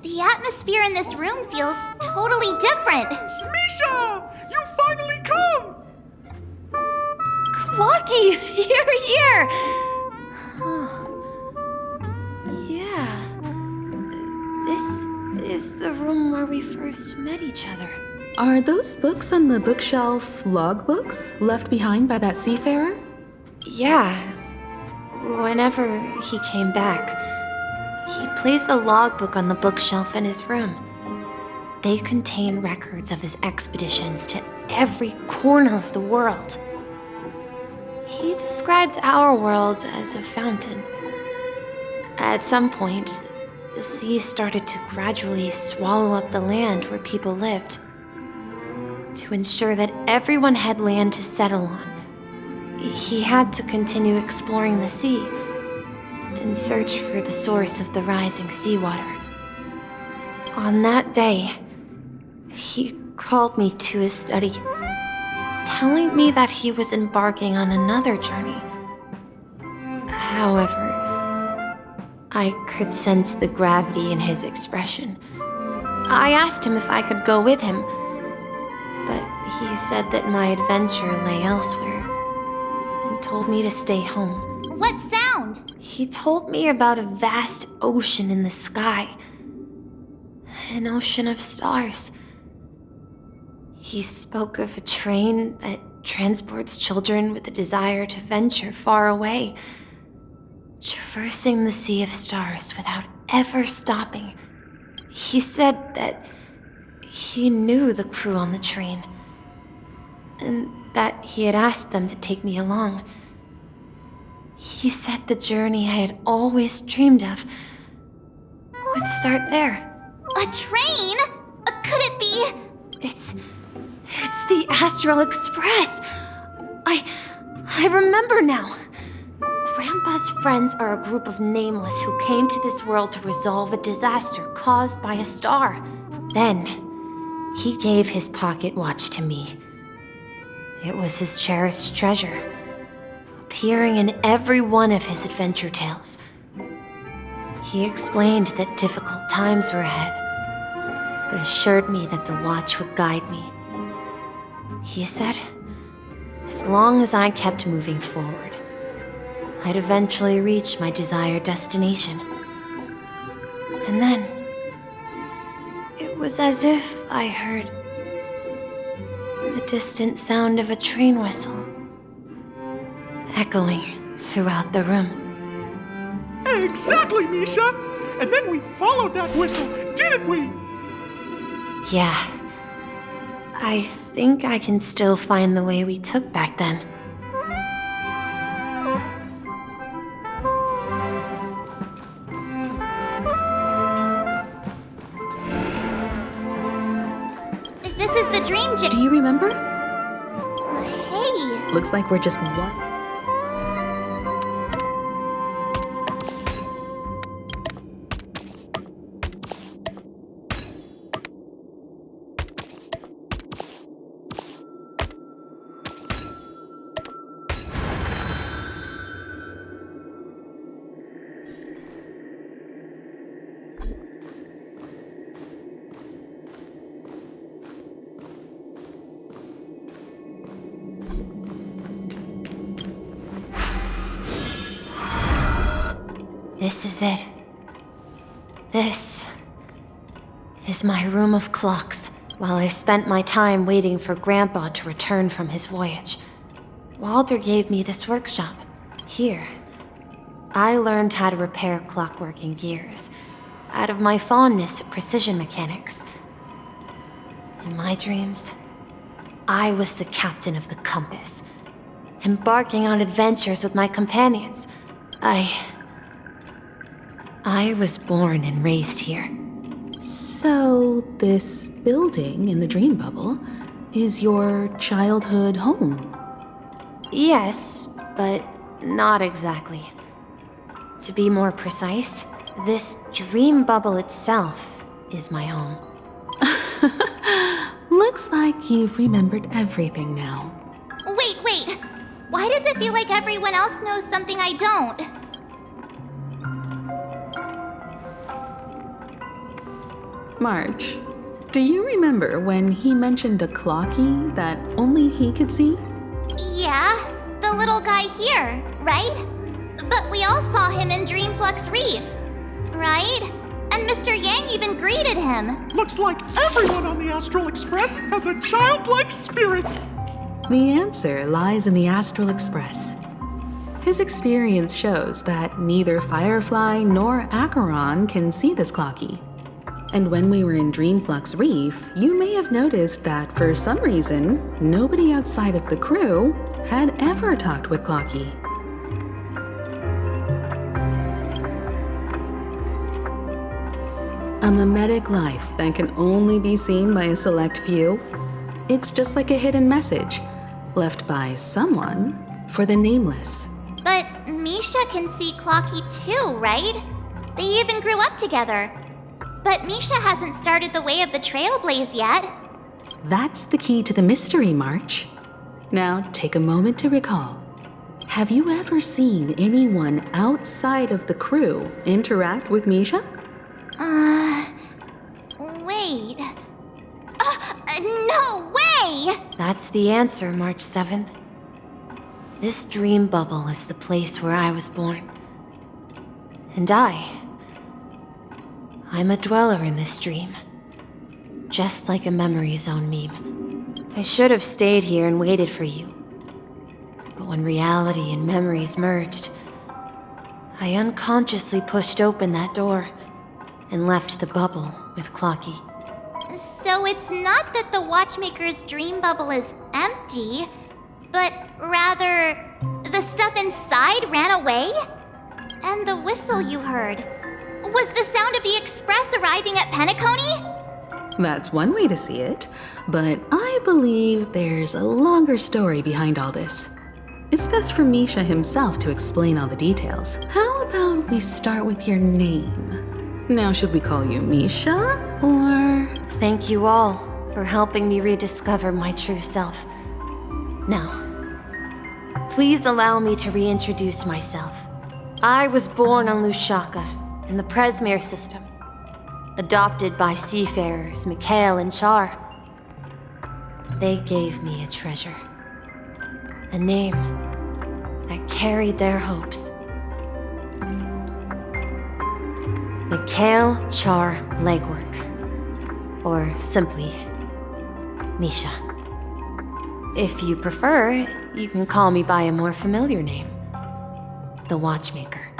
The atmosphere in this room feels totally different. Misha! You finally come! Clocky! Here! Yeah. This is the room where we first met each other. Are those books on the bookshelf logbooks left behind by that seafarer? Yeah. Whenever he came back, he placed a logbook on the bookshelf in his room. They contain records of his expeditions to every corner of the world. He described our world as a fountain. At some point, the sea started to gradually swallow up the land where people lived. To ensure that everyone had land to settle on, he had to continue exploring the sea and search for the source of the rising seawater. On that day, he called me to his study, telling me that he was embarking on another journey. However, I could sense the gravity in his expression. I asked him if I could go with him, but he said that my adventure lay elsewhere and told me to stay home. What sound? He told me about a vast ocean in the sky. An ocean of stars. He spoke of a train that transports children with a desire to venture far away, traversing the sea of stars without ever stopping. He said that he knew the crew on the train, and that he had asked them to take me along. He said the journey I had always dreamed of would start there. A train? Could it be? It's the Astral Express. I remember now. Grandpa's friends are a group of nameless who came to this world to resolve a disaster caused by a star. Then, he gave his pocket watch to me. It was his cherished treasure, appearing in every one of his adventure tales. He explained that difficult times were ahead, but assured me that the watch would guide me. He said, as long as I kept moving forward, I'd eventually reach my desired destination. And then, it was as if I heard the distant sound of a train whistle echoing throughout the room. Exactly, Misha! And then we followed that whistle, didn't we? Yeah. I think I can still find the way we took back then. This is the dream Do you remember? Hey. Looks like we're just one. This is it. This is my room of clocks, while I spent my time waiting for Grandpa to return from his voyage. Walter gave me this workshop. Here, I learned how to repair clockwork and gears, out of my fondness of precision mechanics. In my dreams, I was the captain of the compass, embarking on adventures with my companions. I was born and raised here. So, this building in the dream bubble is your childhood home? Yes, but not exactly. To be more precise, this dream bubble itself is my home. Looks like you've remembered everything now. Wait. Why does it feel like everyone else knows something I don't? March, do you remember when he mentioned a clocky that only he could see? Yeah, the little guy here, right? But we all saw him in Dreamflux Reef, right? And Mr. Yang even greeted him. Looks like everyone on the Astral Express has a childlike spirit. The answer lies in the Astral Express. His experience shows that neither Firefly nor Acheron can see this clocky. And when we were in Dreamflux Reef, you may have noticed that for some reason, nobody outside of the crew had ever talked with Clocky. A mimetic life that can only be seen by a select few. It's just like a hidden message left by someone for the nameless. But Misha can see Clocky too, right? They even grew up together. But Misha hasn't started the way of the Trailblaze yet. That's the key to the mystery, March. Now take a moment to recall. Have you ever seen anyone outside of the crew interact with Misha? Wait. No way! That's the answer, March 7th. This dream bubble is the place where I was born. And I'm a dweller in this dream. Just like a memory zone meme. I should have stayed here and waited for you. But when reality and memories merged, I unconsciously pushed open that door and left the bubble with Clocky. So it's not that the Watchmaker's dream bubble is empty, but rather the stuff inside ran away? And the whistle you heard was the sound of the express arriving at Penacony? That's one way to see it, but I believe there's a longer story behind all this. It's best for Misha himself to explain all the details. How about we start with your name? Now, should we call you Misha, or... Thank you all for helping me rediscover my true self. Now, please allow me to reintroduce myself. I was born on Lushaka, in the Presmere system, adopted by seafarers Mikhail and Char. They gave me a treasure, a name that carried their hopes. Mikhail Char Legwork, or simply Misha. If you prefer, you can call me by a more familiar name, the Watchmaker.